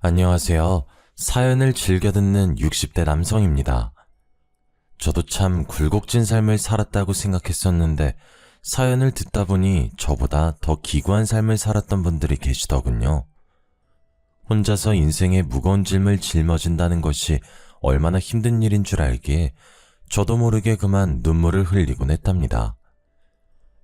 안녕하세요. 사연을 즐겨 듣는 60대 남성입니다. 저도 참 굴곡진 삶을 살았다고 생각했었는데 사연을 듣다 보니 저보다 더 기구한 삶을 살았던 분들이 계시더군요. 혼자서 인생의 무거운 짐을 짊어진다는 것이 얼마나 힘든 일인 줄 알기에 저도 모르게 그만 눈물을 흘리곤 했답니다.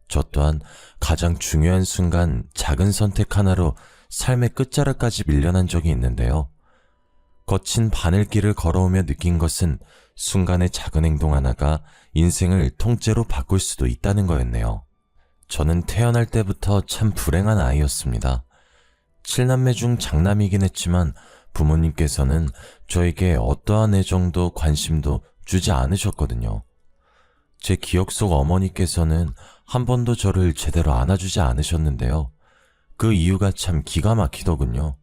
저 또한 가장 중요한 순간 작은 선택 하나로 삶의 끝자락까지 밀려난 적이 있는데요. 거친 바늘길을 걸어오며 느낀 것은 순간의 작은 행동 하나가 인생을 통째로 바꿀 수도 있다는 거였네요. 저는 태어날 때부터 참 불행한 아이였습니다. 7남매 중 장남이긴 했지만 부모님께서는 저에게 어떠한 애정도 관심도 주지 않으셨거든요. 제 기억 속 어머니께서는 한 번도 저를 제대로 안아주지 않으셨는데요. 그 이유가 참 기가 막히더군요.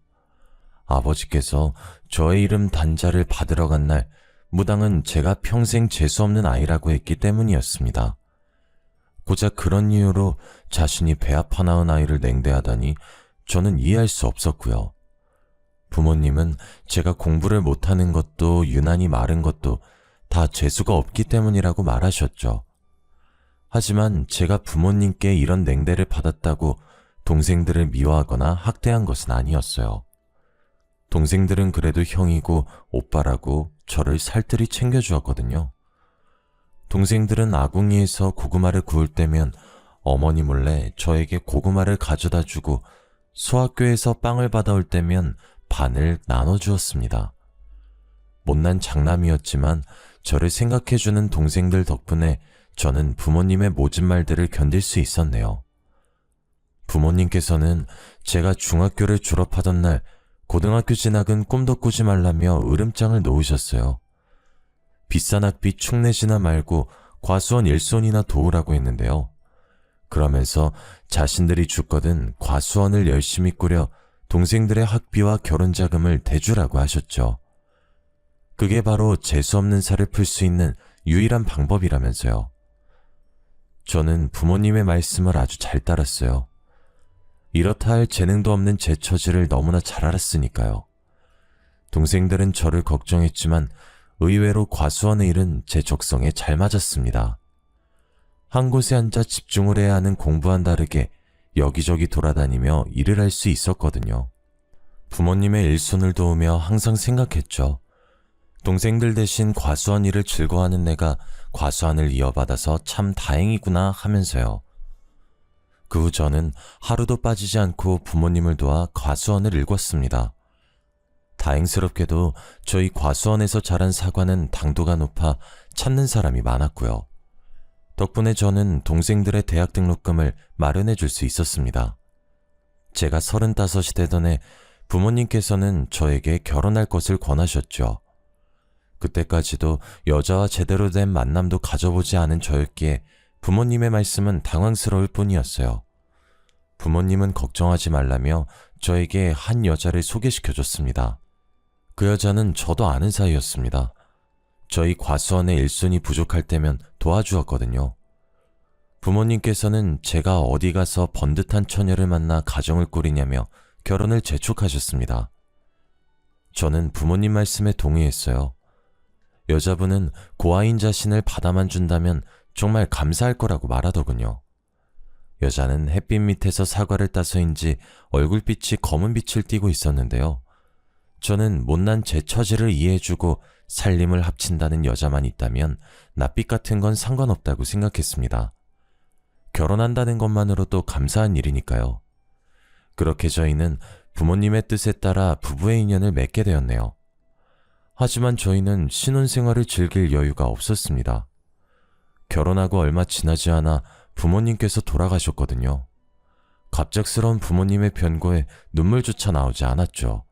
아버지께서 저의 이름 단자를 받으러 간 날 무당은 제가 평생 재수없는 아이라고 했기 때문이었습니다. 고작 그런 이유로 자신이 배 아파 낳은 아이를 냉대하다니 저는 이해할 수 없었고요. 부모님은 제가 공부를 못하는 것도 유난히 마른 것도 다 재수가 없기 때문이라고 말하셨죠. 하지만 제가 부모님께 이런 냉대를 받았다고 동생들을 미워하거나 학대한 것은 아니었어요. 동생들은 그래도 형이고 오빠라고 저를 살뜰히 챙겨주었거든요. 동생들은 아궁이에서 고구마를 구울 때면 어머니 몰래 저에게 고구마를 가져다 주고 소학교에서 빵을 받아올 때면 반을 나눠주었습니다. 못난 장남이었지만 저를 생각해주는 동생들 덕분에 저는 부모님의 모진 말들을 견딜 수 있었네요. 부모님께서는 제가 중학교를 졸업하던 날 고등학교 진학은 꿈도 꾸지 말라며 으름장을 놓으셨어요. 비싼 학비 축내지나 말고 과수원 일손이나 도우라고 했는데요. 그러면서 자신들이 죽거든 과수원을 열심히 꾸려 동생들의 학비와 결혼 자금을 대주라고 하셨죠. 그게 바로 재수없는 살을 풀 수 있는 유일한 방법이라면서요. 저는 부모님의 말씀을 아주 잘 따랐어요. 이렇다 할 재능도 없는 제 처지를 너무나 잘 알았으니까요. 동생들은 저를 걱정했지만 의외로 과수원의 일은 제 적성에 잘 맞았습니다. 한 곳에 앉아 집중을 해야 하는 공부와는 다르게 여기저기 돌아다니며 일을 할 수 있었거든요. 부모님의 일손을 도우며 항상 생각했죠. 동생들 대신 과수원 일을 즐거워하는 내가 과수원을 이어받아서 참 다행이구나 하면서요. 그 후 저는 하루도 빠지지 않고 부모님을 도와 과수원을 일궜습니다. 다행스럽게도 저희 과수원에서 자란 사과는 당도가 높아 찾는 사람이 많았고요. 덕분에 저는 동생들의 대학 등록금을 마련해 줄 수 있었습니다. 제가 35이 되던 해 부모님께서는 저에게 결혼할 것을 권하셨죠. 그때까지도 여자와 제대로 된 만남도 가져보지 않은 저였기에 부모님의 말씀은 당황스러울 뿐이었어요. 부모님은 걱정하지 말라며 저에게 한 여자를 소개시켜줬습니다. 그 여자는 저도 아는 사이였습니다. 저희 과수원의 일손이 부족할 때면 도와주었거든요. 부모님께서는 제가 어디 가서 번듯한 처녀를 만나 가정을 꾸리냐며 결혼을 재촉하셨습니다. 저는 부모님 말씀에 동의했어요. 여자분은 고아인 자신을 받아만 준다면 정말 감사할 거라고 말하더군요. 여자는 햇빛 밑에서 사과를 따서인지 얼굴빛이 검은 빛을 띠고 있었는데요. 저는 못난 제 처지를 이해해주고 살림을 합친다는 여자만 있다면 낯빛 같은 건 상관없다고 생각했습니다. 결혼한다는 것만으로도 감사한 일이니까요. 그렇게 저희는 부모님의 뜻에 따라 부부의 인연을 맺게 되었네요. 하지만 저희는 신혼생활을 즐길 여유가 없었습니다. 결혼하고 얼마 지나지 않아 부모님께서 돌아가셨거든요. 갑작스러운 부모님의 변고에 눈물조차 나오지 않았죠.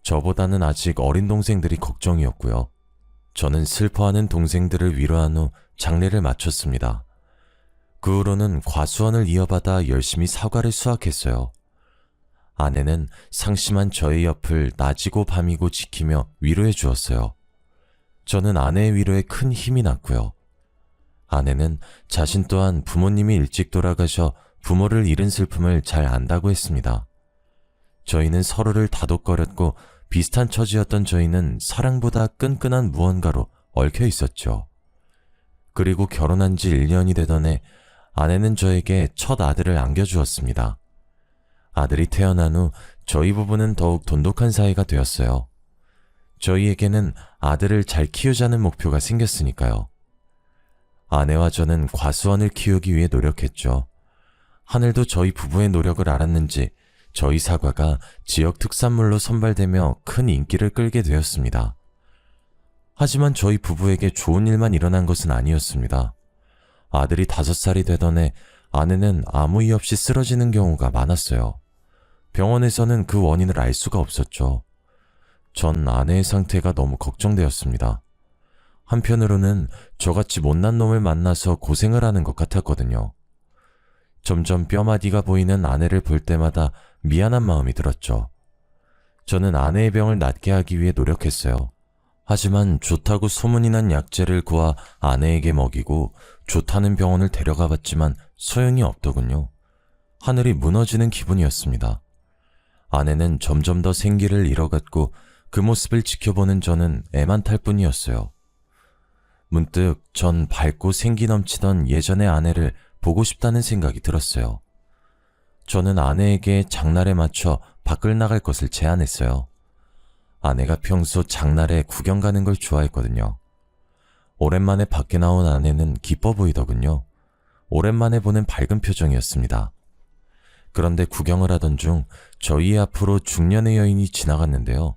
저보다는 아직 어린 동생들이 걱정이었고요. 저는 슬퍼하는 동생들을 위로한 후 장례를 마쳤습니다. 그 후로는 과수원을 이어받아 열심히 사과를 수확했어요. 아내는 상심한 저의 옆을 낮이고 밤이고 지키며 위로해 주었어요. 저는 아내의 위로에 큰 힘이 났고요. 아내는 자신 또한 부모님이 일찍 돌아가셔 부모를 잃은 슬픔을 잘 안다고 했습니다. 저희는 서로를 다독거렸고 비슷한 처지였던 저희는 사랑보다 끈끈한 무언가로 얽혀 있었죠. 그리고 결혼한 지 1년이 되던 해 아내는 저에게 첫 아들을 안겨주었습니다. 아들이 태어난 후 저희 부부는 더욱 돈독한 사이가 되었어요. 저희에게는 아들을 잘 키우자는 목표가 생겼으니까요. 아내와 저는 과수원을 키우기 위해 노력했죠. 하늘도 저희 부부의 노력을 알았는지 저희 사과가 지역 특산물로 선발되며 큰 인기를 끌게 되었습니다. 하지만 저희 부부에게 좋은 일만 일어난 것은 아니었습니다. 아들이 5살이 되던 해 아내는 아무 이유 없이 쓰러지는 경우가 많았어요. 병원에서는 그 원인을 알 수가 없었죠. 전 아내의 상태가 너무 걱정되었습니다. 한편으로는 저같이 못난 놈을 만나서 고생을 하는 것 같았거든요. 점점 뼈마디가 보이는 아내를 볼 때마다 미안한 마음이 들었죠. 저는 아내의 병을 낫게 하기 위해 노력했어요. 하지만 좋다고 소문이 난 약재를 구하 아내에게 먹이고 좋다는 병원을 데려가 봤지만 소용이 없더군요. 하늘이 무너지는 기분이었습니다. 아내는 점점 더 생기를 잃어갔고 그 모습을 지켜보는 저는 애만 탈 뿐이었어요. 문득 전 밝고 생기 넘치던 예전의 아내를 보고 싶다는 생각이 들었어요. 저는 아내에게 장날에 맞춰 밖을 나갈 것을 제안했어요. 아내가 평소 장날에 구경 가는 걸 좋아했거든요. 오랜만에 밖에 나온 아내는 기뻐 보이더군요. 오랜만에 보는 밝은 표정이었습니다. 그런데 구경을 하던 중 저희 앞으로 중년의 여인이 지나갔는데요.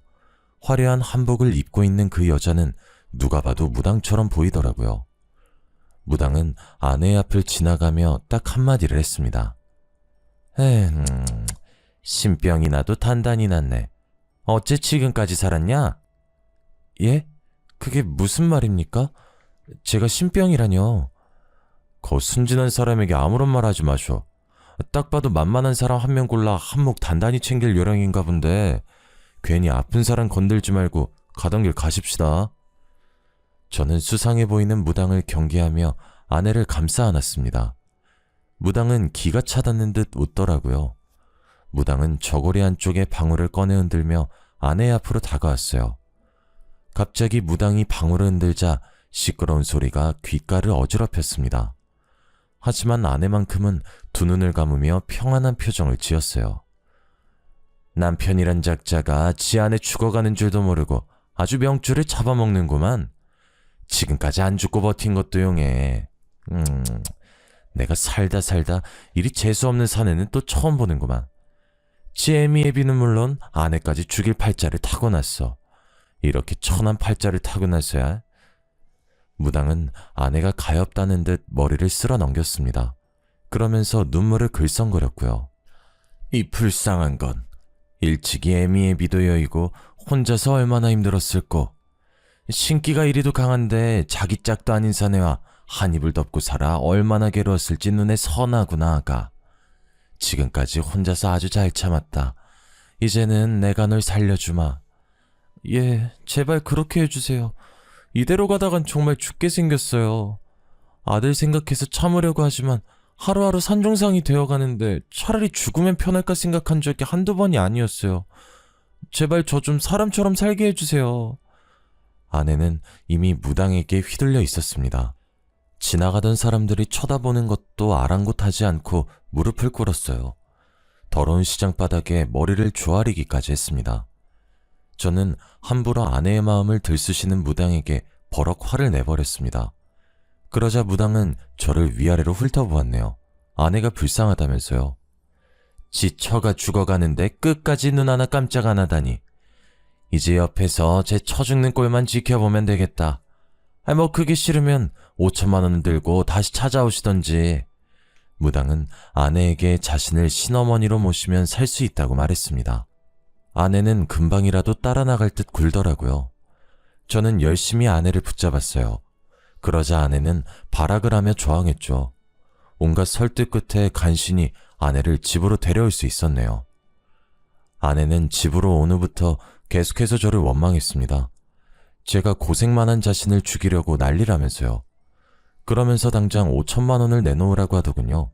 화려한 한복을 입고 있는 그 여자는 누가 봐도 무당처럼 보이더라고요. 무당은 아내의 앞을 지나가며 딱 한마디를 했습니다. 신병이 나도 단단히 났네. 어째 지금까지 살았냐? 예? 그게 무슨 말입니까? 제가 신병이라뇨. 거 순진한 사람에게 아무런 말 하지 마쇼. 딱 봐도 만만한 사람 한 명 골라 한몫 단단히 챙길 요량인가 본데 괜히 아픈 사람 건들지 말고 가던 길 가십시다. 저는 수상해 보이는 무당을 경계하며 아내를 감싸 안았습니다. 무당은 기가 차닿는 듯 웃더라고요. 무당은 저고리 안쪽에 방울을 꺼내 흔들며 아내 앞으로 다가왔어요. 갑자기 무당이 방울을 흔들자 시끄러운 소리가 귓가를 어지럽혔습니다. 하지만 아내만큼은 두 눈을 감으며 평안한 표정을 지었어요. 남편이란 작자가 지 아내 죽어가는 줄도 모르고 아주 명줄을 잡아먹는구만. 지금까지 안 죽고 버틴 것도 용해. 내가 살다 이리 재수없는 사내는 또 처음 보는구만. 지 애미애비는 물론 아내까지 죽일 팔자를 타고났어. 이렇게 천한 팔자를 타고났어야. 무당은 아내가 가엾다는 듯 머리를 쓸어 넘겼습니다. 그러면서 눈물을 글썽거렸고요. 이 불쌍한 건 일찍이 애미애비도 여의고 혼자서 얼마나 힘들었을꼬. 신기가 이리도 강한데 자기 짝도 아닌 사내와 한 입을 덮고 살아 얼마나 괴로웠을지 눈에 선하구나 아가. 지금까지 혼자서 아주 잘 참았다. 이제는 내가 널 살려주마. 예, 제발 그렇게 해주세요. 이대로 가다간 정말 죽게 생겼어요. 아들 생각해서 참으려고 하지만 하루하루 산중상이 되어가는데 차라리 죽으면 편할까 생각한 적이 한두 번이 아니었어요. 제발 저 좀 사람처럼 살게 해주세요. 아내는 이미 무당에게 휘둘려 있었습니다. 지나가던 사람들이 쳐다보는 것도 아랑곳하지 않고 무릎을 꿇었어요. 더러운 시장바닥에 머리를 조아리기까지 했습니다. 저는 함부로 아내의 마음을 들쑤시는 무당에게 버럭 화를 내버렸습니다. 그러자 무당은 저를 위아래로 훑어보았네요. 아내가 불쌍하다면서요. 지 처가 죽어가는데 끝까지 눈 하나 깜짝 안 하다니. 이제 옆에서 제 처 죽는 꼴만 지켜보면 되겠다. 뭐 그게 싫으면 5천만 원 들고 다시 찾아오시던지. 무당은 아내에게 자신을 신어머니로 모시면 살 수 있다고 말했습니다. 아내는 금방이라도 따라 나갈 듯 굴더라고요. 저는 열심히 아내를 붙잡았어요. 그러자 아내는 발악을 하며 저항했죠. 온갖 설득 끝에 간신히 아내를 집으로 데려올 수 있었네요. 아내는 집으로 온 후부터 계속해서 저를 원망했습니다. 제가 고생만 한 자신을 죽이려고 난리라면서요. 그러면서 당장 5천만 원을 내놓으라고 하더군요.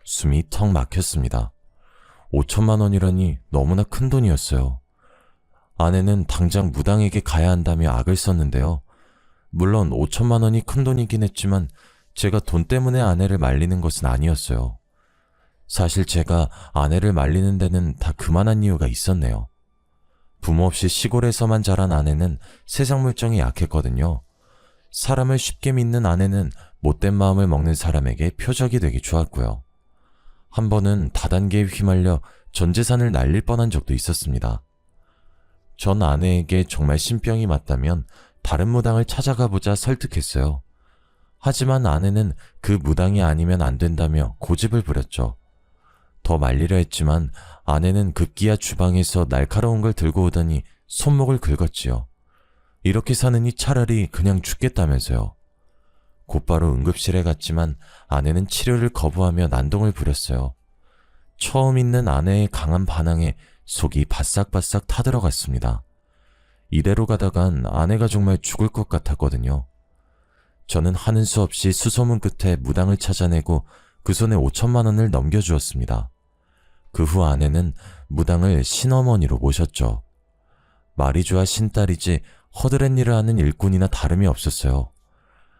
숨이 턱 막혔습니다. 5천만 원이라니 너무나 큰 돈이었어요. 아내는 당장 무당에게 가야 한다며 악을 썼는데요. 물론 5천만 원이 큰 돈이긴 했지만 제가 돈 때문에 아내를 말리는 것은 아니었어요. 사실 제가 아내를 말리는 데는 다 그만한 이유가 있었네요. 부모 없이 시골에서만 자란 아내는 세상 물정이 약했거든요. 사람을 쉽게 믿는 아내는 못된 마음을 먹는 사람에게 표적이 되기 좋았고요. 한 번은 다단계에 휘말려 전 재산을 날릴 뻔한 적도 있었습니다. 전 아내에게 정말 신병이 맞다면 다른 무당을 찾아가 보자 설득했어요. 하지만 아내는 그 무당이 아니면 안 된다며 고집을 부렸죠. 더 말리려 했지만 아내는 급기야 주방에서 날카로운 걸 들고 오더니 손목을 긁었지요. 이렇게 사느니 차라리 그냥 죽겠다면서요. 곧바로 응급실에 갔지만 아내는 치료를 거부하며 난동을 부렸어요. 처음 있는 아내의 강한 반항에 속이 바싹바싹 타들어갔습니다. 이대로 가다간 아내가 정말 죽을 것 같았거든요. 저는 하는 수 없이 수소문 끝에 무당을 찾아내고 그 손에 5천만 원을 넘겨주었습니다. 그 후 아내는 무당을 신어머니로 모셨죠. 말이 좋아 신딸이지 허드렛 일을 하는 일꾼이나 다름이 없었어요.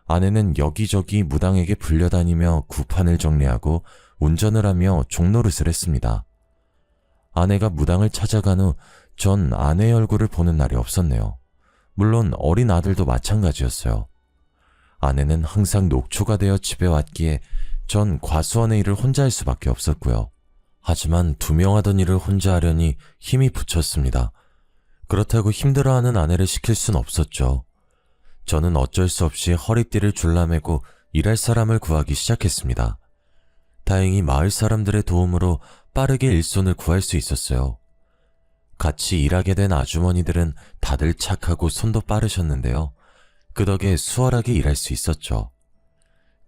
아내는 여기저기 무당에게 불려다니며 구판을 정리하고 운전을 하며 종노릇을 했습니다. 아내가 무당을 찾아간 후 전 아내의 얼굴을 보는 날이 없었네요. 물론 어린 아들도 마찬가지였어요. 아내는 항상 녹초가 되어 집에 왔기에 전 과수원의 일을 혼자 할 수밖에 없었고요. 하지만 두 명 하던 일을 혼자 하려니 힘이 붙였습니다. 그렇다고 힘들어하는 아내를 시킬 순 없었죠. 저는 어쩔 수 없이 허리띠를 줄라매고 일할 사람을 구하기 시작했습니다. 다행히 마을 사람들의 도움으로 빠르게 일손을 구할 수 있었어요. 같이 일하게 된 아주머니들은 다들 착하고 손도 빠르셨는데요. 그 덕에 수월하게 일할 수 있었죠.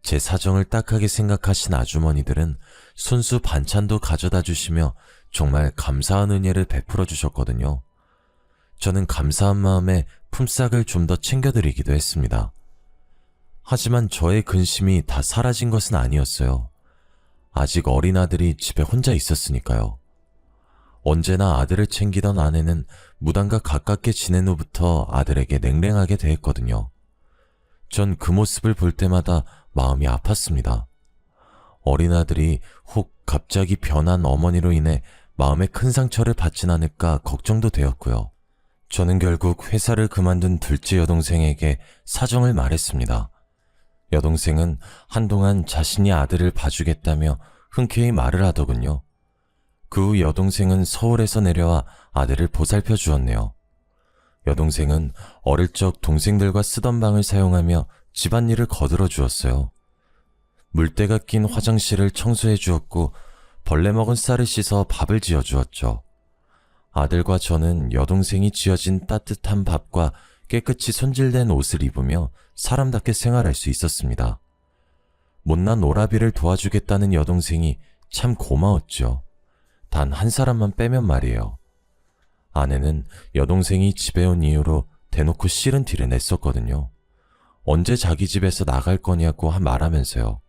제 사정을 딱하게 생각하신 아주머니들은 손수 반찬도 가져다 주시며 정말 감사한 은혜를 베풀어 주셨거든요. 저는 감사한 마음에 품삯을 좀 더 챙겨드리기도 했습니다. 하지만 저의 근심이 다 사라진 것은 아니었어요. 아직 어린 아들이 집에 혼자 있었으니까요. 언제나 아들을 챙기던 아내는 무당과 가깝게 지낸 후부터 아들에게 냉랭하게 대했거든요. 전 그 모습을 볼 때마다 마음이 아팠습니다. 어린 아들이 혹 갑자기 변한 어머니로 인해 마음에 큰 상처를 받진 않을까 걱정도 되었고요. 저는 결국 회사를 그만둔 둘째 여동생에게 사정을 말했습니다. 여동생은 한동안 자신이 아들을 봐주겠다며 흔쾌히 말을 하더군요. 그 후 여동생은 서울에서 내려와 아들을 보살펴 주었네요. 여동생은 어릴 적 동생들과 쓰던 방을 사용하며 집안일을 거들어 주었어요. 물때가 낀 화장실을 청소해 주었고 벌레 먹은 쌀을 씻어 밥을 지어 주었죠. 아들과 저는 여동생이 지어진 따뜻한 밥과 깨끗이 손질된 옷을 입으며 사람답게 생활할 수 있었습니다. 못난 오라비를 도와주겠다는 여동생이 참 고마웠죠. 단 한 사람만 빼면 말이에요. 아내는 여동생이 집에 온 이후로 대놓고 싫은 티를 냈었거든요. 언제 자기 집에서 나갈 거냐고 말하면서요.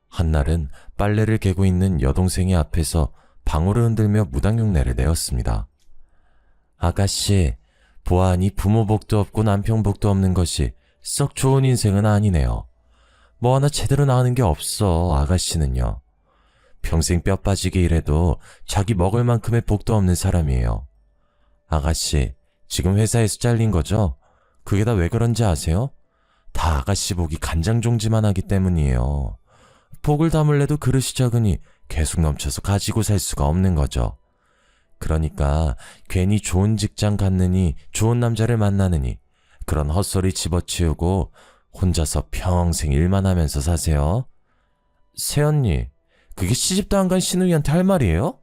한날은 빨래를 개고 있는 여동생의 앞에서 방울을 흔들며 무당흉내를 내었습니다. 아가씨, 보아하니 부모 복도 없고 남편 복도 없는 것이 썩 좋은 인생은 아니네요. 뭐 하나 제대로 나가는 게 없어, 아가씨는요. 평생 뼈 빠지게 일해도 자기 먹을 만큼의 복도 없는 사람이에요. 아가씨, 지금 회사에서 잘린 거죠? 그게 다 왜 그런지 아세요? 다 아가씨 복이 간장종지만 하기 때문이에요. 복을 담을래도 그릇이 적으니 계속 넘쳐서 가지고 살 수가 없는 거죠. 그러니까 괜히 좋은 직장 갔느니 좋은 남자를 만나느니 그런 헛소리 집어치우고 혼자서 평생 일만 하면서 사세요. 새언니, 그게 시집도 안 간 시누이한테 할 말이에요?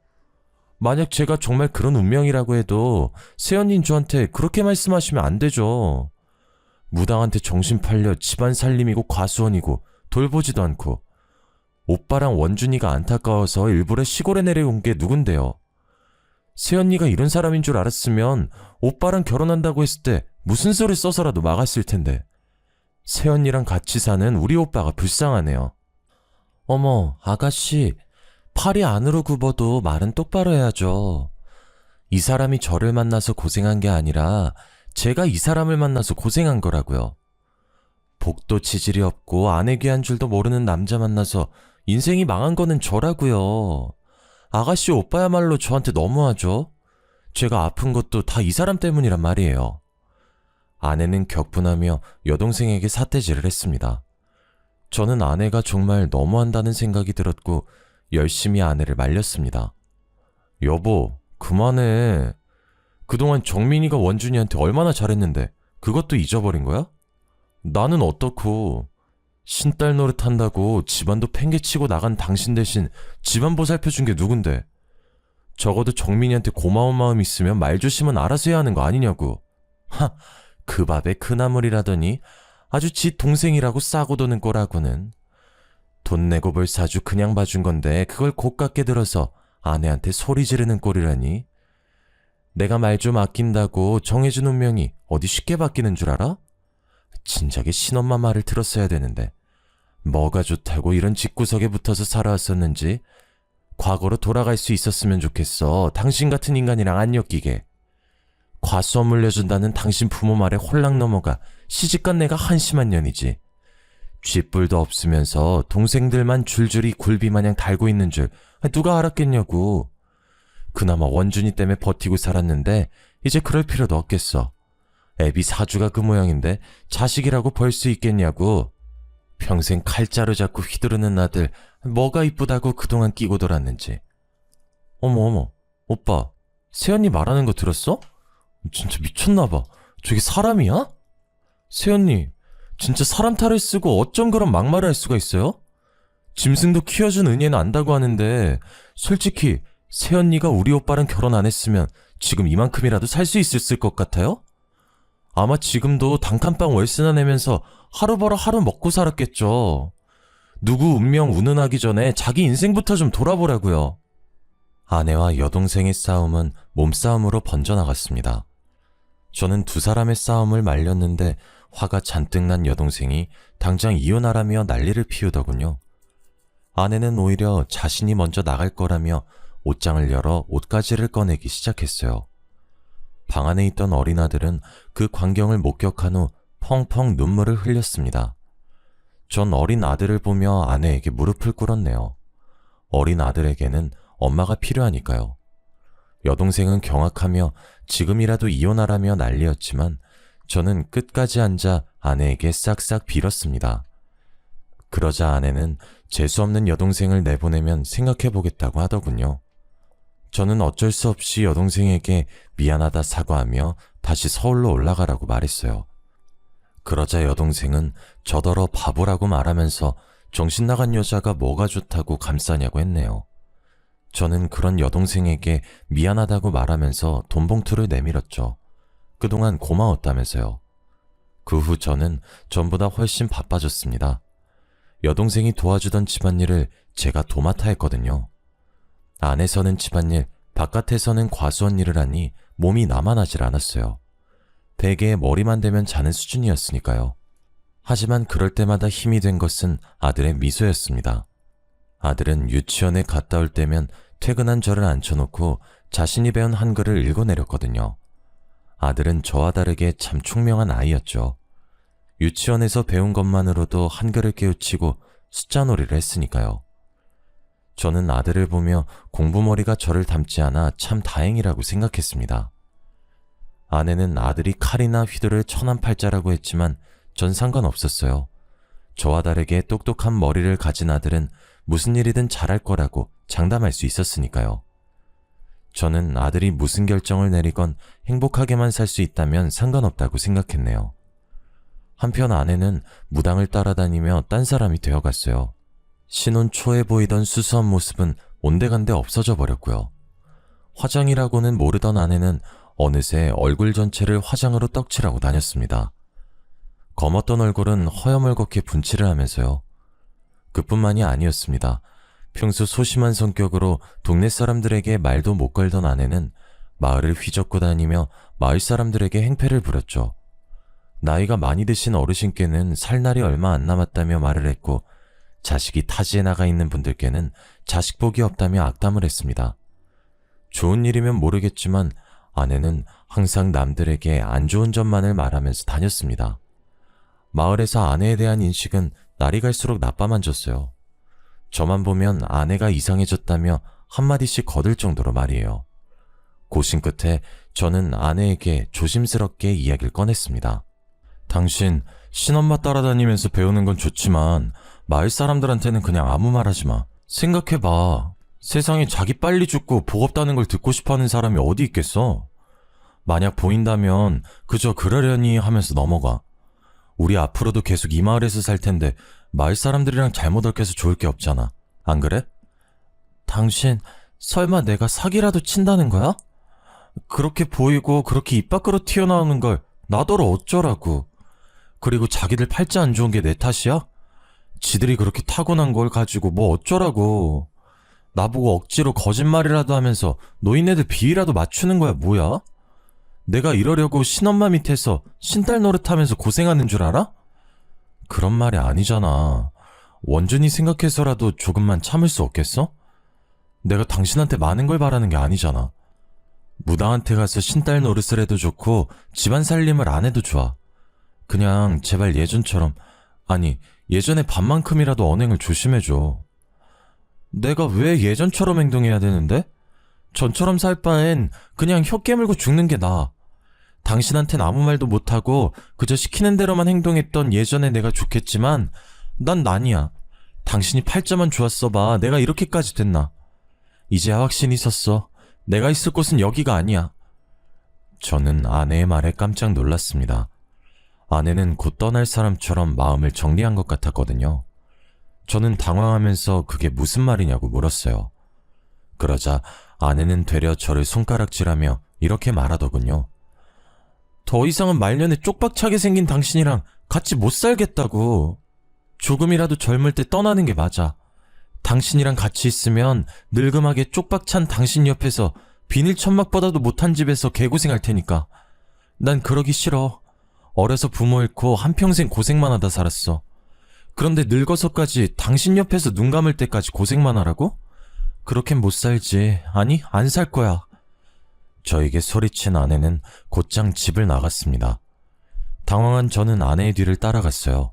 만약 제가 정말 그런 운명이라고 해도 새언니인 저한테 그렇게 말씀하시면 안 되죠. 무당한테 정신 팔려 집안 살림이고 과수원이고 돌보지도 않고 오빠랑 원준이가 안타까워서 일부러 시골에 내려온 게 누군데요. 새언니가 이런 사람인 줄 알았으면 오빠랑 결혼한다고 했을 때 무슨 소리 써서라도 막았을 텐데. 새언니랑 같이 사는 우리 오빠가 불쌍하네요. 어머, 아가씨, 팔이 안으로 굽어도 말은 똑바로 해야죠. 이 사람이 저를 만나서 고생한 게 아니라 제가 이 사람을 만나서 고생한 거라고요. 복도 치질이 없고 아내 귀한 줄도 모르는 남자 만나서 인생이 망한 거는 저라고요. 아가씨 오빠야말로 저한테 너무하죠. 제가 아픈 것도 다 이 사람 때문이란 말이에요. 아내는 격분하며 여동생에게 삿대질을 했습니다. 저는 아내가 정말 너무한다는 생각이 들었고 열심히 아내를 말렸습니다. 여보, 그만해. 그동안 정민이가 원준이한테 얼마나 잘했는데 그것도 잊어버린 거야? 나는 어떻고, 신딸 노릇한다고 집안도 팽개치고 나간 당신 대신 집안 보살펴준 게 누군데. 적어도 정민이한테 고마운 마음 있으면 말조심은 알아서 해야 하는 거 아니냐고. 그 밥에 그 나물이라더니 아주 지 동생이라고 싸고 도는 꼴하고는. 돈 내고 볼 사주 그냥 봐준 건데 그걸 고깝게 들어서 아내한테 소리 지르는 꼴이라니. 내가 말 좀 아낀다고 정해준 운명이 어디 쉽게 바뀌는 줄 알아? 진작에 신엄마 말을 들었어야 되는데 뭐가 좋다고 이런 집구석에 붙어서 살아왔었는지 과거로 돌아갈 수 있었으면 좋겠어. 당신 같은 인간이랑 안 엮이게. 과수원 물려준다는 당신 부모 말에 홀랑 넘어가 시집간 내가 한심한 년이지. 쥐뿔도 없으면서 동생들만 줄줄이 굴비마냥 달고 있는 줄 누가 알았겠냐고. 그나마 원준이 때문에 버티고 살았는데 이제 그럴 필요도 없겠어. 애비 사주가 그 모양인데 자식이라고 벌 수 있겠냐고. 평생 칼자루 잡고 휘두르는 아들 뭐가 이쁘다고 그동안 끼고 돌았는지. 어머, 오빠 세연이 말하는 거 들었어? 진짜 미쳤나봐. 저게 사람이야? 세연이 진짜 사람 탈을 쓰고 어쩜 그런 막말을 할 수가 있어요? 짐승도 키워준 은혜는 안다고 하는데 솔직히 세연이가 우리 오빠랑 결혼 안 했으면 지금 이만큼이라도 살 수 있었을 것 같아요? 아마 지금도 단칸방 월세나 내면서 하루 벌어 하루 먹고 살았겠죠. 누구 운명 운운하기 전에 자기 인생부터 좀 돌아보라고요. 아내와 여동생의 싸움은 몸싸움으로 번져나갔습니다. 저는 두 사람의 싸움을 말렸는데 화가 잔뜩 난 여동생이 당장 이혼하라며 난리를 피우더군요. 아내는 오히려 자신이 먼저 나갈 거라며 옷장을 열어 옷가지를 꺼내기 시작했어요. 방 안에 있던 어린 아들은 그 광경을 목격한 후 펑펑 눈물을 흘렸습니다. 전 어린 아들을 보며 아내에게 무릎을 꿇었네요. 어린 아들에게는 엄마가 필요하니까요. 여동생은 경악하며 지금이라도 이혼하라며 난리였지만 저는 끝까지 앉아 아내에게 싹싹 빌었습니다. 그러자 아내는 재수없는 여동생을 내보내면 생각해보겠다고 하더군요. 저는 어쩔 수 없이 여동생에게 미안하다 사과하며 다시 서울로 올라가라고 말했어요. 그러자 여동생은 저더러 바보라고 말하면서 정신 나간 여자가 뭐가 좋다고 감싸냐고 했네요. 저는 그런 여동생에게 미안하다고 말하면서 돈 봉투를 내밀었죠. 그동안 고마웠다면서요. 그 후 저는 전보다 훨씬 바빠졌습니다. 여동생이 도와주던 집안일을 제가 도맡아 했거든요. 안에서는 집안일, 바깥에서는 과수원 일을 하니 몸이 나만하질 않았어요. 베개에 머리만 대면 자는 수준이었으니까요. 하지만 그럴 때마다 힘이 된 것은 아들의 미소였습니다. 아들은 유치원에 갔다 올 때면 퇴근한 저를 앉혀놓고 자신이 배운 한글을 읽어내렸거든요. 아들은 저와 다르게 참 총명한 아이였죠. 유치원에서 배운 것만으로도 한글을 깨우치고 숫자놀이를 했으니까요. 저는 아들을 보며 공부머리가 저를 닮지 않아 참 다행이라고 생각했습니다. 아내는 아들이 칼이나 휘두를 천한팔자라고 했지만 전 상관없었어요. 저와 다르게 똑똑한 머리를 가진 아들은 무슨 일이든 잘할 거라고 장담할 수 있었으니까요. 저는 아들이 무슨 결정을 내리건 행복하게만 살 수 있다면 상관없다고 생각했네요. 한편 아내는 무당을 따라다니며 딴 사람이 되어갔어요. 신혼 초에 보이던 수수한 모습은 온데간데 없어져 버렸고요. 화장이라고는 모르던 아내는 어느새 얼굴 전체를 화장으로 떡칠하고 다녔습니다. 검었던 얼굴은 허여멀겋게 분칠을 하면서요. 그뿐만이 아니었습니다. 평소 소심한 성격으로 동네 사람들에게 말도 못 걸던 아내는 마을을 휘젓고 다니며 마을 사람들에게 행패를 부렸죠. 나이가 많이 드신 어르신께는 살 날이 얼마 안 남았다며 말을 했고 자식이 타지에 나가 있는 분들께는 자식 복이 없다며 악담을 했습니다. 좋은 일이면 모르겠지만 아내는 항상 남들에게 안 좋은 점만을 말하면서 다녔습니다. 마을에서 아내에 대한 인식은 날이 갈수록 나빠만 졌어요. 저만 보면 아내가 이상해졌다며 한마디씩 거들 정도로 말이에요. 고심 끝에 저는 아내에게 조심스럽게 이야기를 꺼냈습니다. 당신 신엄마 따라다니면서 배우는 건 좋지만 마을 사람들한테는 그냥 아무 말 하지 마. 생각해봐. 세상에 자기 빨리 죽고 복 없다는 걸 듣고 싶어하는 사람이 어디 있겠어? 만약 보인다면 그저 그러려니 하면서 넘어가. 우리 앞으로도 계속 이 마을에서 살 텐데 마을 사람들이랑 잘못 얽혀서 좋을 게 없잖아. 안 그래? 당신 설마 내가 사기라도 친다는 거야? 그렇게 보이고 그렇게 입 밖으로 튀어나오는 걸 나더러 어쩌라고. 그리고 자기들 팔자 안 좋은 게 내 탓이야? 지들이 그렇게 타고난 걸 가지고 뭐 어쩌라고. 나보고 억지로 거짓말이라도 하면서 노인네들 비위라도 맞추는 거야 뭐야? 내가 이러려고 신엄마 밑에서 신딸 노릇하면서 고생하는 줄 알아? 그런 말이 아니잖아. 원준이 생각해서라도 조금만 참을 수 없겠어? 내가 당신한테 많은 걸 바라는 게 아니잖아. 무당한테 가서 신딸 노릇을 해도 좋고 집안 살림을 안 해도 좋아. 그냥 제발 예전처럼, 아니 예전에 반만큼이라도 언행을 조심해줘. 내가 왜 예전처럼 행동해야 되는데? 전처럼 살 바엔 그냥 혀 깨물고 죽는 게 나아. 당신한텐 아무 말도 못하고 그저 시키는 대로만 행동했던 예전의 내가 좋겠지만 난 아니야. 당신이 팔자만 좋았어 봐. 내가 이렇게까지 됐나. 이제야 확신이 섰어. 내가 있을 곳은 여기가 아니야. 저는 아내의 말에 깜짝 놀랐습니다. 아내는 곧 떠날 사람처럼 마음을 정리한 것 같았거든요. 저는 당황하면서 그게 무슨 말이냐고 물었어요. 그러자 아내는 되려 저를 손가락질하며 이렇게 말하더군요. 더 이상은 말년에 쪽박차게 생긴 당신이랑 같이 못 살겠다고. 조금이라도 젊을 때 떠나는 게 맞아. 당신이랑 같이 있으면 늙음하게 쪽박찬 당신 옆에서 비닐 천막보다도 못한 집에서 개고생할 테니까. 난 그러기 싫어. 어려서 부모 잃고 한평생 고생만 하다 살았어. 그런데 늙어서까지 당신 옆에서 눈 감을 때까지 고생만 하라고? 그렇게는 못 살지. 아니, 안 살 거야. 저에게 소리친 아내는 곧장 집을 나갔습니다. 당황한 저는 아내의 뒤를 따라갔어요.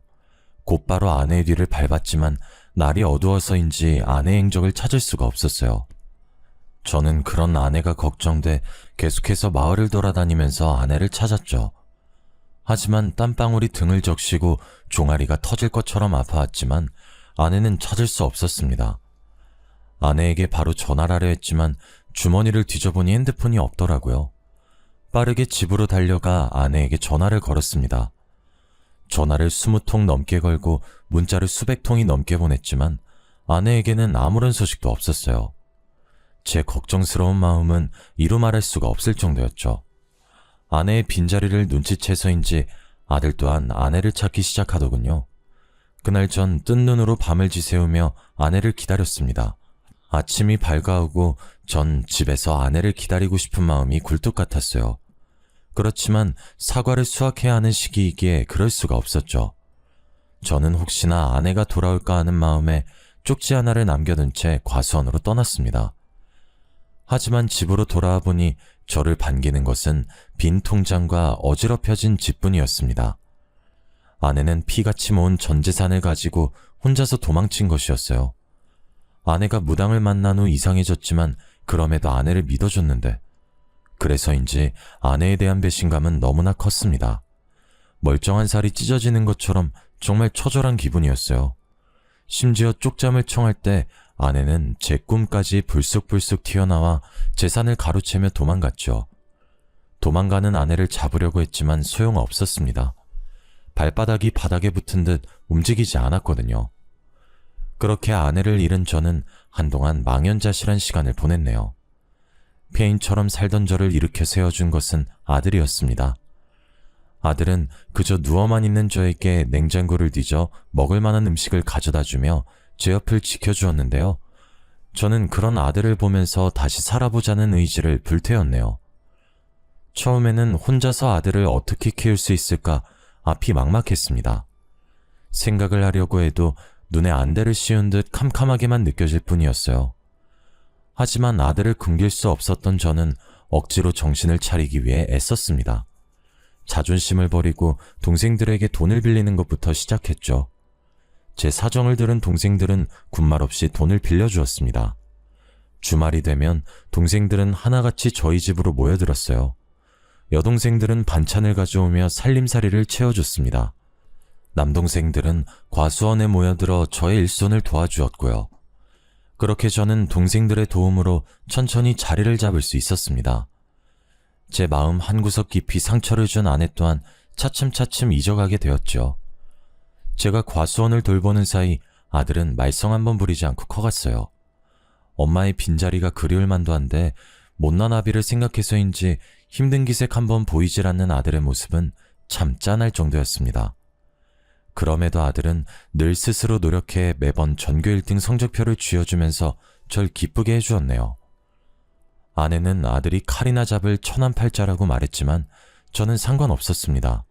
곧바로 아내의 뒤를 밟았지만 날이 어두워서인지 아내의 행적을 찾을 수가 없었어요. 저는 그런 아내가 걱정돼 계속해서 마을을 돌아다니면서 아내를 찾았죠. 하지만 땀방울이 등을 적시고 종아리가 터질 것처럼 아파왔지만 아내는 찾을 수 없었습니다. 아내에게 바로 전화를 하려 했지만 주머니를 뒤져보니 핸드폰이 없더라고요. 빠르게 집으로 달려가 아내에게 전화를 걸었습니다. 전화를 20통 넘게 걸고 문자를 수백 통이 넘게 보냈지만 아내에게는 아무런 소식도 없었어요. 제 걱정스러운 마음은 이루 말할 수가 없을 정도였죠. 아내의 빈자리를 눈치채서인지 아들 또한 아내를 찾기 시작하더군요. 그날 전 뜬 눈으로 밤을 지새우며 아내를 기다렸습니다. 아침이 밝아오고 전 집에서 아내를 기다리고 싶은 마음이 굴뚝 같았어요. 그렇지만 사과를 수확해야 하는 시기이기에 그럴 수가 없었죠. 저는 혹시나 아내가 돌아올까 하는 마음에 쪽지 하나를 남겨둔 채 과수원으로 떠났습니다. 하지만 집으로 돌아와 보니 저를 반기는 것은 빈 통장과 어지럽혀진 집뿐이었습니다. 아내는 피같이 모은 전 재산을 가지고 혼자서 도망친 것이었어요. 아내가 무당을 만난 후 이상해졌지만 그럼에도 아내를 믿어줬는데, 그래서인지 아내에 대한 배신감은 너무나 컸습니다. 멀쩡한 살이 찢어지는 것처럼 정말 처절한 기분이었어요. 심지어 쪽잠을 청할 때 아내는 제 꿈까지 불쑥불쑥 튀어나와 재산을 가로채며 도망갔죠. 도망가는 아내를 잡으려고 했지만 소용없었습니다. 발바닥이 바닥에 붙은 듯 움직이지 않았거든요. 그렇게 아내를 잃은 저는 한동안 망연자실한 시간을 보냈네요. 폐인처럼 살던 저를 일으켜 세워준 것은 아들이었습니다. 아들은 그저 누워만 있는 저에게 냉장고를 뒤져 먹을 만한 음식을 가져다주며 제 옆을 지켜주었는데요. 저는 그런 아들을 보면서 다시 살아보자는 의지를 불태웠네요. 처음에는 혼자서 아들을 어떻게 키울 수 있을까 앞이 막막했습니다. 생각을 하려고 해도 눈에 안대를 씌운 듯 캄캄하게만 느껴질 뿐이었어요. 하지만 아들을 굶길 수 없었던 저는 억지로 정신을 차리기 위해 애썼습니다. 자존심을 버리고 동생들에게 돈을 빌리는 것부터 시작했죠. 제 사정을 들은 동생들은 군말 없이 돈을 빌려주었습니다. 주말이 되면 동생들은 하나같이 저희 집으로 모여들었어요. 여동생들은 반찬을 가져오며 살림살이를 채워줬습니다. 남동생들은 과수원에 모여들어 저의 일손을 도와주었고요. 그렇게 저는 동생들의 도움으로 천천히 자리를 잡을 수 있었습니다. 제 마음 한구석 깊이 상처를 준 아내 또한 차츰차츰 잊어가게 되었죠. 제가 과수원을 돌보는 사이 아들은 말썽 한번 부리지 않고 커갔어요. 엄마의 빈자리가 그리울 만도 한데 못난 아비를 생각해서인지 힘든 기색 한번 보이질 않는 아들의 모습은 참 짠할 정도였습니다. 그럼에도 아들은 늘 스스로 노력해 매번 전교 1등 성적표를 쥐어주면서 절 기쁘게 해주었네요. 아내는 아들이 칼이나 잡을 천한팔자라고 말했지만 저는 상관없었습니다.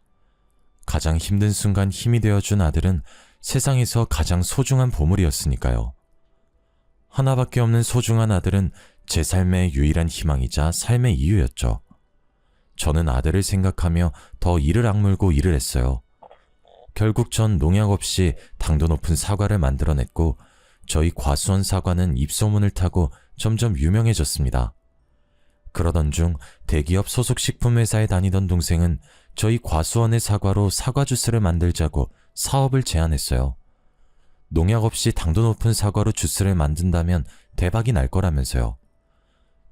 가장 힘든 순간 힘이 되어준 아들은 세상에서 가장 소중한 보물이었으니까요. 하나밖에 없는 소중한 아들은 제 삶의 유일한 희망이자 삶의 이유였죠. 저는 아들을 생각하며 더 이를 악물고 일을 했어요. 결국 전 농약 없이 당도 높은 사과를 만들어냈고 저희 과수원 사과는 입소문을 타고 점점 유명해졌습니다. 그러던 중 대기업 소속 식품회사에 다니던 동생은 저희 과수원의 사과로 사과 주스를 만들자고 사업을 제안했어요. 농약 없이 당도 높은 사과로 주스를 만든다면 대박이 날 거라면서요.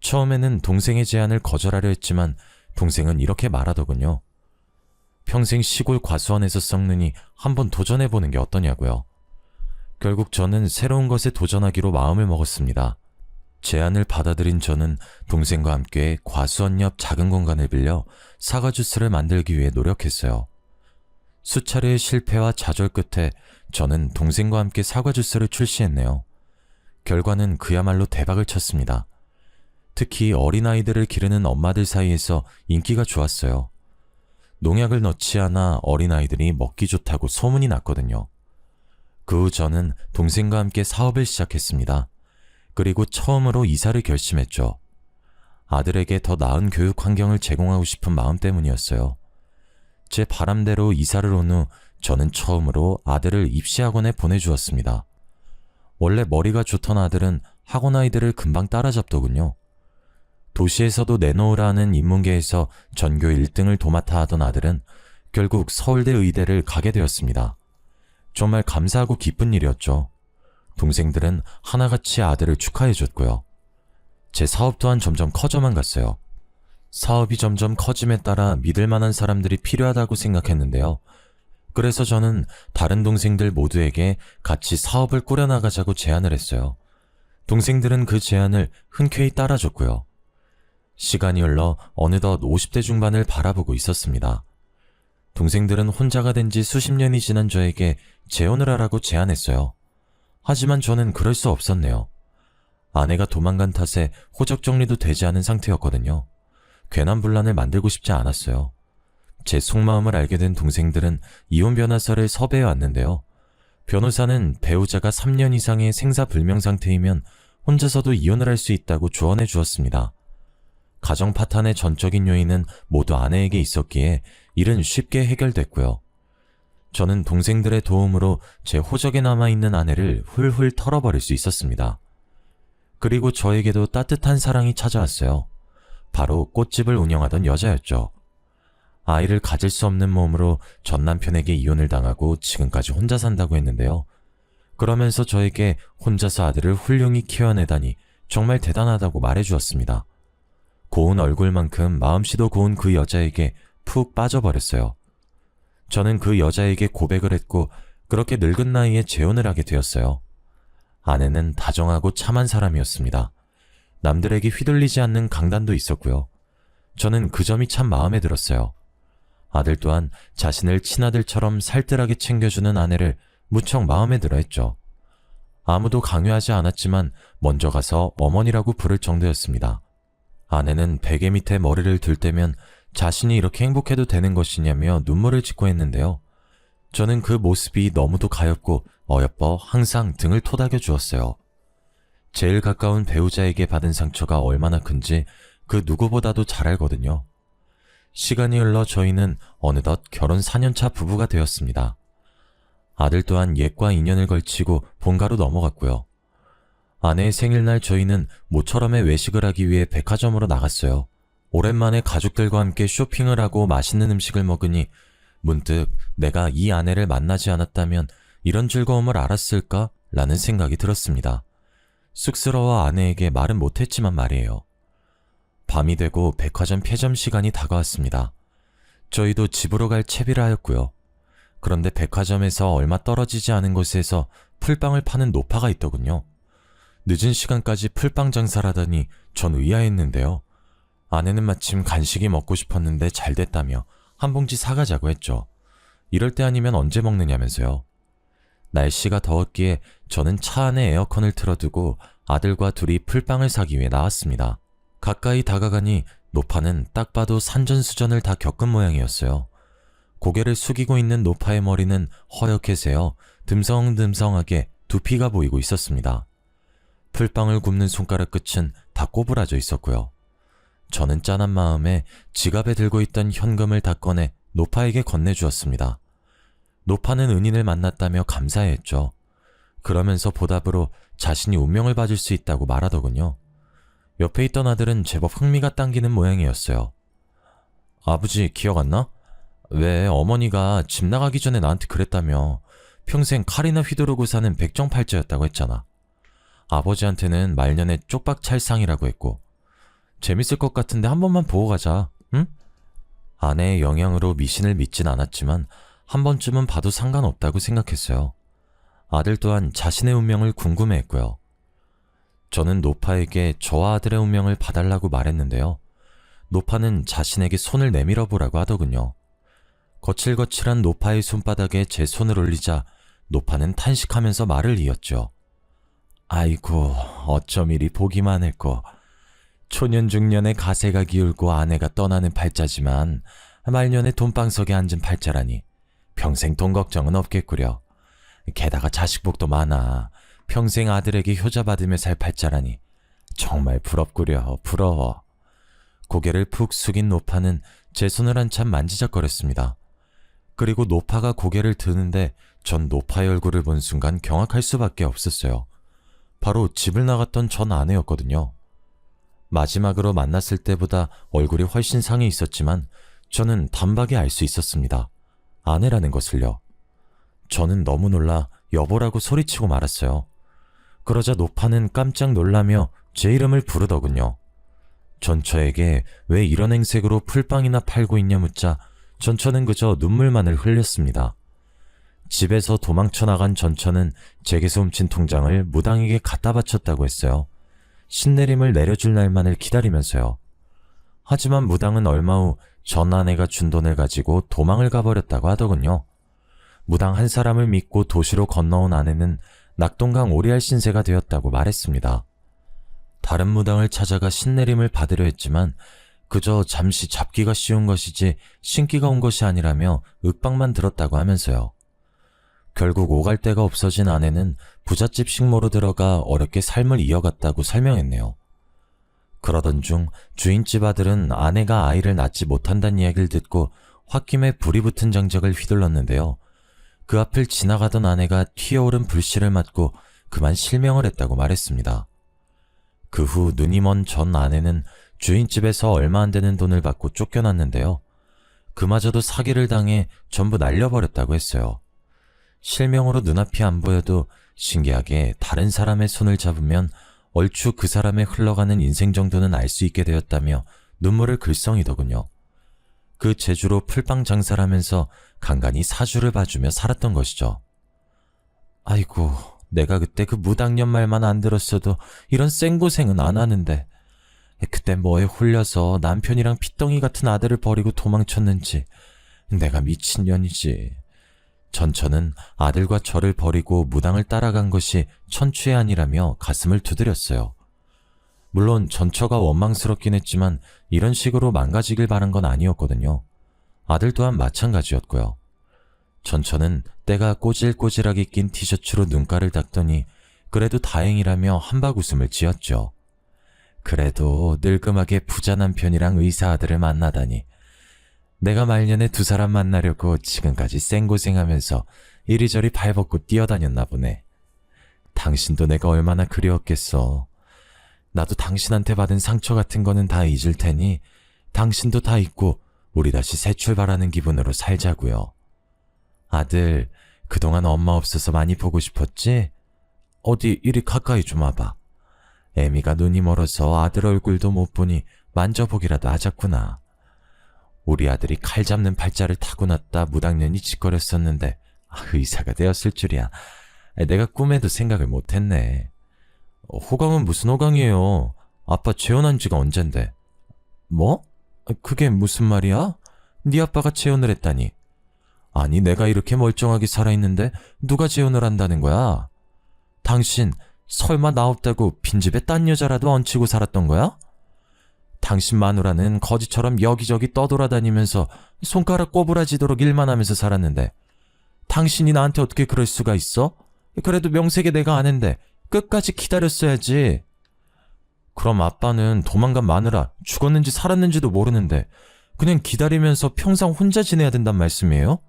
처음에는 동생의 제안을 거절하려 했지만 동생은 이렇게 말하더군요. 평생 시골 과수원에서 썩느니 한번 도전해보는 게 어떠냐고요. 결국 저는 새로운 것에 도전하기로 마음을 먹었습니다. 제안을 받아들인 저는 동생과 함께 과수원 옆 작은 공간을 빌려 사과 주스를 만들기 위해 노력했어요. 수차례의 실패와 좌절 끝에 저는 동생과 함께 사과 주스를 출시했네요. 결과는 그야말로 대박을 쳤습니다. 특히 어린아이들을 기르는 엄마들 사이에서 인기가 좋았어요. 농약을 넣지 않아 어린아이들이 먹기 좋다고 소문이 났거든요. 그 후 저는 동생과 함께 사업을 시작했습니다. 그리고 처음으로 이사를 결심했죠. 아들에게 더 나은 교육 환경을 제공하고 싶은 마음 때문이었어요. 제 바람대로 이사를 온 후 저는 처음으로 아들을 입시학원에 보내주었습니다. 원래 머리가 좋던 아들은 학원 아이들을 금방 따라잡더군요. 도시에서도 내놓으라 하는 인문계에서 전교 1등을 도맡아 하던 아들은 결국 서울대 의대를 가게 되었습니다. 정말 감사하고 기쁜 일이었죠. 동생들은 하나같이 아들을 축하해줬고요. 제 사업 또한 점점 커져만 갔어요. 사업이 점점 커짐에 따라 믿을 만한 사람들이 필요하다고 생각했는데요. 그래서 저는 다른 동생들 모두에게 같이 사업을 꾸려나가자고 제안을 했어요. 동생들은 그 제안을 흔쾌히 따라줬고요. 시간이 흘러 어느덧 50대 중반을 바라보고 있었습니다. 동생들은 혼자가 된 지 수십 년이 지난 저에게 재혼을 하라고 제안했어요. 하지만 저는 그럴 수 없었네요. 아내가 도망간 탓에 호적 정리도 되지 않은 상태였거든요. 괜한 분란을 만들고 싶지 않았어요. 제 속마음을 알게 된 동생들은 이혼 변호사를 섭외해 왔는데요. 변호사는 배우자가 3년 이상의 생사불명 상태이면 혼자서도 이혼을 할 수 있다고 조언해 주었습니다. 가정 파탄의 전적인 요인은 모두 아내에게 있었기에 일은 쉽게 해결됐고요. 저는 동생들의 도움으로 제 호적에 남아있는 아내를 훌훌 털어버릴 수 있었습니다. 그리고 저에게도 따뜻한 사랑이 찾아왔어요. 바로 꽃집을 운영하던 여자였죠. 아이를 가질 수 없는 몸으로 전 남편에게 이혼을 당하고 지금까지 혼자 산다고 했는데요. 그러면서 저에게 혼자서 아들을 훌륭히 키워내다니 정말 대단하다고 말해주었습니다. 고운 얼굴만큼 마음씨도 고운 그 여자에게 푹 빠져버렸어요. 저는 그 여자에게 고백을 했고 그렇게 늙은 나이에 재혼을 하게 되었어요. 아내는 다정하고 참한 사람이었습니다. 남들에게 휘둘리지 않는 강단도 있었고요. 저는 그 점이 참 마음에 들었어요. 아들 또한 자신을 친아들처럼 살뜰하게 챙겨주는 아내를 무척 마음에 들어 했죠. 아무도 강요하지 않았지만 먼저 가서 어머니라고 부를 정도였습니다. 아내는 베개 밑에 머리를 들 때면 자신이 이렇게 행복해도 되는 것이냐며 눈물을 짓고 했는데요. 저는 그 모습이 너무도 가엾고 어여뻐 항상 등을 토닥여 주었어요. 제일 가까운 배우자에게 받은 상처가 얼마나 큰지 그 누구보다도 잘 알거든요. 시간이 흘러 저희는 어느덧 결혼 4년차 부부가 되었습니다. 아들 또한 옛과 인연을 걸치고 본가로 넘어갔고요. 아내의 생일날 저희는 모처럼의 외식을 하기 위해 백화점으로 나갔어요. 오랜만에 가족들과 함께 쇼핑을 하고 맛있는 음식을 먹으니 문득 내가 이 아내를 만나지 않았다면 이런 즐거움을 알았을까? 라는 생각이 들었습니다. 쑥스러워 아내에게 말은 못했지만 말이에요. 밤이 되고 백화점 폐점 시간이 다가왔습니다. 저희도 집으로 갈 채비를 하였고요. 그런데 백화점에서 얼마 떨어지지 않은 곳에서 풀빵을 파는 노파가 있더군요. 늦은 시간까지 풀빵 장사를 하다니 전 의아했는데요. 아내는 마침 간식이 먹고 싶었는데 잘 됐다며 한 봉지 사가자고 했죠. 이럴 때 아니면 언제 먹느냐면서요. 날씨가 더웠기에 저는 차 안에 에어컨을 틀어두고 아들과 둘이 풀빵을 사기 위해 나왔습니다. 가까이 다가가니 노파는 딱 봐도 산전수전을 다 겪은 모양이었어요. 고개를 숙이고 있는 노파의 머리는 허옇게 새어 듬성듬성하게 두피가 보이고 있었습니다. 풀빵을 굽는 손가락 끝은 다 꼬부라져 있었고요. 저는 짠한 마음에 지갑에 들고 있던 현금을 다 꺼내 노파에게 건네주었습니다. 노파는 은인을 만났다며 감사해했죠. 그러면서 보답으로 자신이 운명을 봐줄 수 있다고 말하더군요. 옆에 있던 아들은 제법 흥미가 당기는 모양이었어요. 아버지 기억 안 나? 왜 어머니가 집 나가기 전에 나한테 그랬다며 평생 칼이나 휘두르고 사는 백정팔자였다고 했잖아. 아버지한테는 말년에 쪽박찰상이라고 했고 재밌을 것 같은데 한 번만 보고 가자, 응? 아내의 영향으로 미신을 믿진 않았지만 한 번쯤은 봐도 상관없다고 생각했어요. 아들 또한 자신의 운명을 궁금해했고요. 저는 노파에게 저와 아들의 운명을 봐달라고 말했는데요. 노파는 자신에게 손을 내밀어 보라고 하더군요. 거칠거칠한 노파의 손바닥에 제 손을 올리자 노파는 탄식하면서 말을 이었죠. 아이고 어쩜 이리 보기만 했고 초년중년에 가세가 기울고 아내가 떠나는 팔자지만 말년에 돈방석에 앉은 팔자라니 평생 돈 걱정은 없겠구려. 게다가 자식복도 많아 평생 아들에게 효자받으며 살 팔자라니 정말 부럽구려. 부러워. 고개를 푹 숙인 노파는 제 손을 한참 만지작거렸습니다. 그리고 노파가 고개를 드는데 전 노파의 얼굴을 본 순간 경악할 수밖에 없었어요. 바로 집을 나갔던 전 아내였거든요. 마지막으로 만났을 때보다 얼굴이 훨씬 상해 있었지만 저는 단박에 알 수 있었습니다. 아내라는 것을요. 저는 너무 놀라 여보라고 소리치고 말았어요. 그러자 노파는 깜짝 놀라며 제 이름을 부르더군요. 전처에게 왜 이런 행색으로 풀빵이나 팔고 있냐 묻자 전처는 그저 눈물만을 흘렸습니다. 집에서 도망쳐 나간 전처는 제게서 훔친 통장을 무당에게 갖다 바쳤다고 했어요. 신내림을 내려줄 날만을 기다리면서요. 하지만 무당은 얼마 후 전 아내가 준 돈을 가지고 도망을 가버렸다고 하더군요. 무당 한 사람을 믿고 도시로 건너온 아내는 낙동강 오리알 신세가 되었다고 말했습니다. 다른 무당을 찾아가 신내림을 받으려 했지만 그저 잠시 잡기가 쉬운 것이지 신기가 온 것이 아니라며 윽박만 들었다고 하면서요. 결국 오갈 데가 없어진 아내는 부잣집 식모로 들어가 어렵게 삶을 이어갔다고 설명했네요. 그러던 중 주인집 아들은 아내가 아이를 낳지 못한다는 이야기를 듣고 홧김에 불이 붙은 장작을 휘둘렀는데요. 그 앞을 지나가던 아내가 튀어오른 불씨를 맞고 그만 실명을 했다고 말했습니다. 그 후 눈이 먼 전 아내는 주인집에서 얼마 안 되는 돈을 받고 쫓겨났는데요. 그마저도 사기를 당해 전부 날려버렸다고 했어요. 실명으로 눈앞이 안 보여도 신기하게 다른 사람의 손을 잡으면 얼추 그 사람의 흘러가는 인생 정도는 알 수 있게 되었다며 눈물을 글썽이더군요. 그 재주로 풀빵 장사를 하면서 간간히 사주를 봐주며 살았던 것이죠. 아이고, 내가 그때 그 무당년 말만 안 들었어도 이런 쌩고생은 안 하는데 그때 뭐에 홀려서 남편이랑 핏덩이 같은 아들을 버리고 도망쳤는지 내가 미친년이지. 전처는 아들과 저를 버리고 무당을 따라간 것이 천추의 아니라며 가슴을 두드렸어요. 물론 전처가 원망스럽긴 했지만 이런 식으로 망가지길 바란 건 아니었거든요. 아들 또한 마찬가지였고요. 전처는 때가 꼬질꼬질하게 낀 티셔츠로 눈가를 닦더니 그래도 다행이라며 한박 웃음을 지었죠. 그래도 늙음하게 부자 남편이랑 의사 아들을 만나다니. 내가 말년에 두 사람 만나려고 지금까지 생고생하면서 이리저리 발벗고 뛰어다녔나 보네. 당신도 내가 얼마나 그리웠겠어. 나도 당신한테 받은 상처 같은 거는 다 잊을 테니 당신도 다 잊고 우리 다시 새 출발하는 기분으로 살자고요. 아들, 그동안 엄마 없어서 많이 보고 싶었지? 어디 이리 가까이 좀 와봐. 애미가 눈이 멀어서 아들 얼굴도 못 보니 만져보기라도 하자꾸나. 우리 아들이 칼 잡는 팔자를 타고났다 무당년이 짓거렸었는데 의사가 되었을 줄이야. 내가 꿈에도 생각을 못했네. 호강은 무슨 호강이에요? 아빠 재혼한 지가 언젠데. 뭐? 그게 무슨 말이야? 네 아빠가 재혼을 했다니. 아니, 내가 이렇게 멀쩡하게 살아있는데 누가 재혼을 한다는 거야? 당신 설마 나 없다고 빈집에 딴 여자라도 얹히고 살았던 거야? 당신 마누라는 거지처럼 여기저기 떠돌아다니면서 손가락 꼬부라지도록 일만 하면서 살았는데 당신이 나한테 어떻게 그럴 수가 있어? 그래도 명색에 내가 아는데 끝까지 기다렸어야지. 그럼 아빠는 도망간 마누라 죽었는지 살았는지도 모르는데 그냥 기다리면서 평생 혼자 지내야 된단 말씀이에요?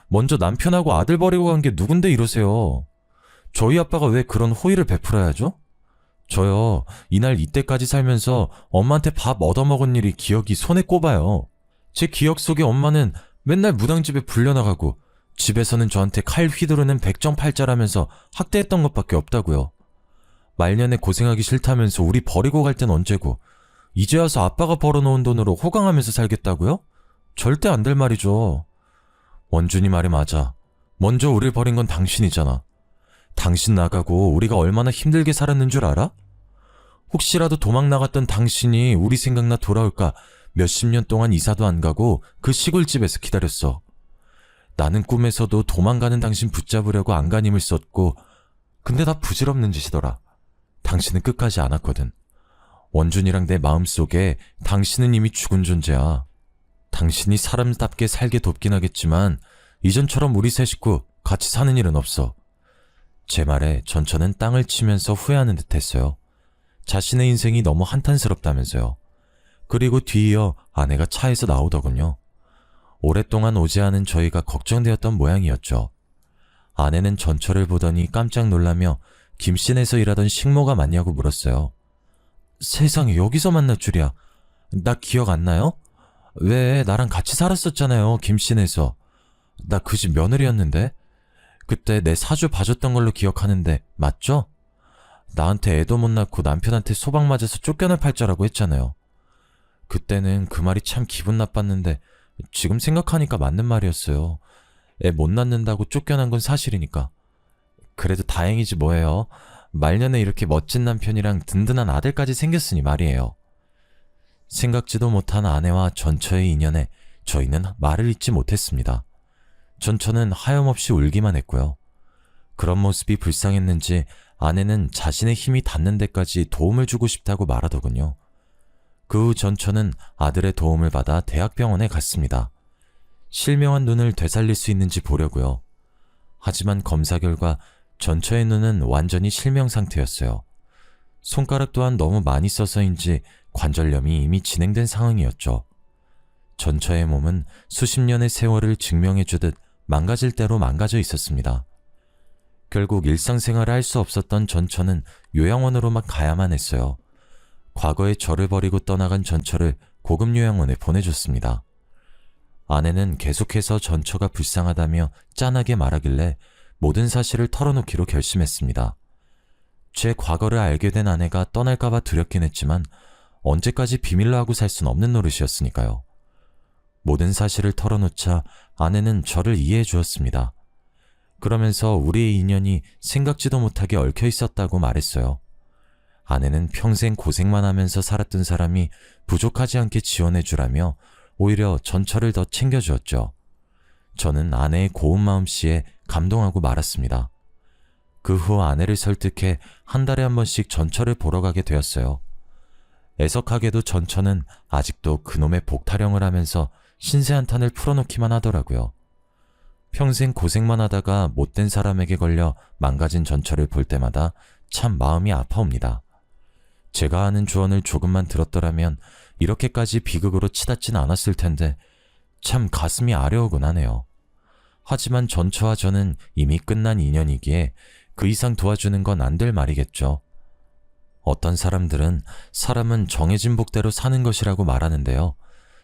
먼저 남편하고 아들 버리고 간 게 누군데 이러세요. 저희 아빠가 왜 그런 호의를 베풀어야죠? 저요, 이날 이때까지 살면서 엄마한테 밥 얻어먹은 일이 기억이 손에 꼽아요. 제 기억 속에 엄마는 맨날 무당집에 불려나가고 집에서는 저한테 칼 휘두르는 백정팔자라면서 학대했던 것밖에 없다고요. 말년에 고생하기 싫다면서 우리 버리고 갈 땐 언제고 이제 와서 아빠가 벌어놓은 돈으로 호강하면서 살겠다고요? 절대 안 될 말이죠. 원준이 말이 맞아. 먼저 우릴 버린 건 당신이잖아. 당신 나가고 우리가 얼마나 힘들게 살았는 줄 알아? 혹시라도 도망 나갔던 당신이 우리 생각나 돌아올까 몇십 년 동안 이사도 안 가고 그 시골집에서 기다렸어. 나는 꿈에서도 도망가는 당신 붙잡으려고 안간힘을 썼고 근데 다 부질없는 짓이더라. 당신은 끝까지 안 왔거든. 원준이랑 내 마음속에 당신은 이미 죽은 존재야. 당신이 사람답게 살게 돕긴 하겠지만 이전처럼 우리 세 식구 같이 사는 일은 없어. 제 말에 전처는 땅을 치면서 후회하는 듯 했어요. 자신의 인생이 너무 한탄스럽다면서요. 그리고 뒤이어 아내가 차에서 나오더군요. 오랫동안 오지 않은 저희가 걱정되었던 모양이었죠. 아내는 전처를 보더니 깜짝 놀라며 김씨네에서 일하던 식모가 맞냐고 물었어요. 세상에, 여기서 만날 줄이야. 나 기억 안 나요? 왜, 나랑 같이 살았었잖아요, 김씨네에서. 나 그 집 며느리였는데. 그때 내 사주 봐줬던 걸로 기억하는데 맞죠? 나한테 애도 못 낳고 남편한테 소방 맞아서 쫓겨날 팔자라고 했잖아요. 그때는 그 말이 참 기분 나빴는데 지금 생각하니까 맞는 말이었어요. 애 못 낳는다고 쫓겨난 건 사실이니까. 그래도 다행이지 뭐예요. 말년에 이렇게 멋진 남편이랑 든든한 아들까지 생겼으니 말이에요. 생각지도 못한 아내와 전처의 인연에 저희는 말을 잇지 못했습니다. 전처는 하염없이 울기만 했고요. 그런 모습이 불쌍했는지 아내는 자신의 힘이 닿는 데까지 도움을 주고 싶다고 말하더군요. 그 후 전처는 아들의 도움을 받아 대학병원에 갔습니다. 실명한 눈을 되살릴 수 있는지 보려고요. 하지만 검사 결과 전처의 눈은 완전히 실명 상태였어요. 손가락 또한 너무 많이 써서인지 관절염이 이미 진행된 상황이었죠. 전처의 몸은 수십 년의 세월을 증명해주듯 망가질 대로 망가져 있었습니다. 결국 일상생활을 할 수 없었던 전처는 요양원으로만 가야만 했어요. 과거에 저를 버리고 떠나간 전처를 고급 요양원에 보내줬습니다. 아내는 계속해서 전처가 불쌍하다며 짠하게 말하길래 모든 사실을 털어놓기로 결심했습니다. 제 과거를 알게 된 아내가 떠날까봐 두렵긴 했지만 언제까지 비밀로 하고 살 순 없는 노릇이었으니까요. 모든 사실을 털어놓자 아내는 저를 이해해 주었습니다. 그러면서 우리의 인연이 생각지도 못하게 얽혀 있었다고 말했어요. 아내는 평생 고생만 하면서 살았던 사람이 부족하지 않게 지원해 주라며 오히려 전처를 더 챙겨주었죠. 저는 아내의 고운 마음씨에 감동하고 말았습니다. 그 후 아내를 설득해 한 달에 한 번씩 전처를 보러 가게 되었어요. 애석하게도 전처는 아직도 그놈의 복타령을 하면서 신세 한탄을 풀어놓기만 하더라고요. 평생 고생만 하다가 못된 사람에게 걸려 망가진 전철을 볼 때마다 참 마음이 아파옵니다. 제가 하는 조언을 조금만 들었더라면 이렇게까지 비극으로 치닫진 않았을 텐데 참 가슴이 아려오곤 하네요. 하지만 전처와 저는 이미 끝난 인연이기에 그 이상 도와주는 건 안 될 말이겠죠. 어떤 사람들은 사람은 정해진 복대로 사는 것이라고 말하는데요.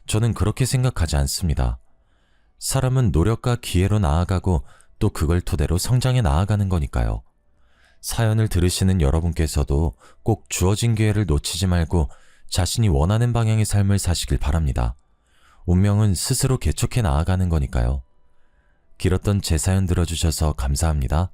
저는 그렇게 생각하지 않습니다. 사람은 노력과 기회로 나아가고 또 그걸 토대로 성장해 나아가는 거니까요. 사연을 들으시는 여러분께서도 꼭 주어진 기회를 놓치지 말고 자신이 원하는 방향의 삶을 사시길 바랍니다. 운명은 스스로 개척해 나아가는 거니까요. 길었던 제 사연 들어주셔서 감사합니다.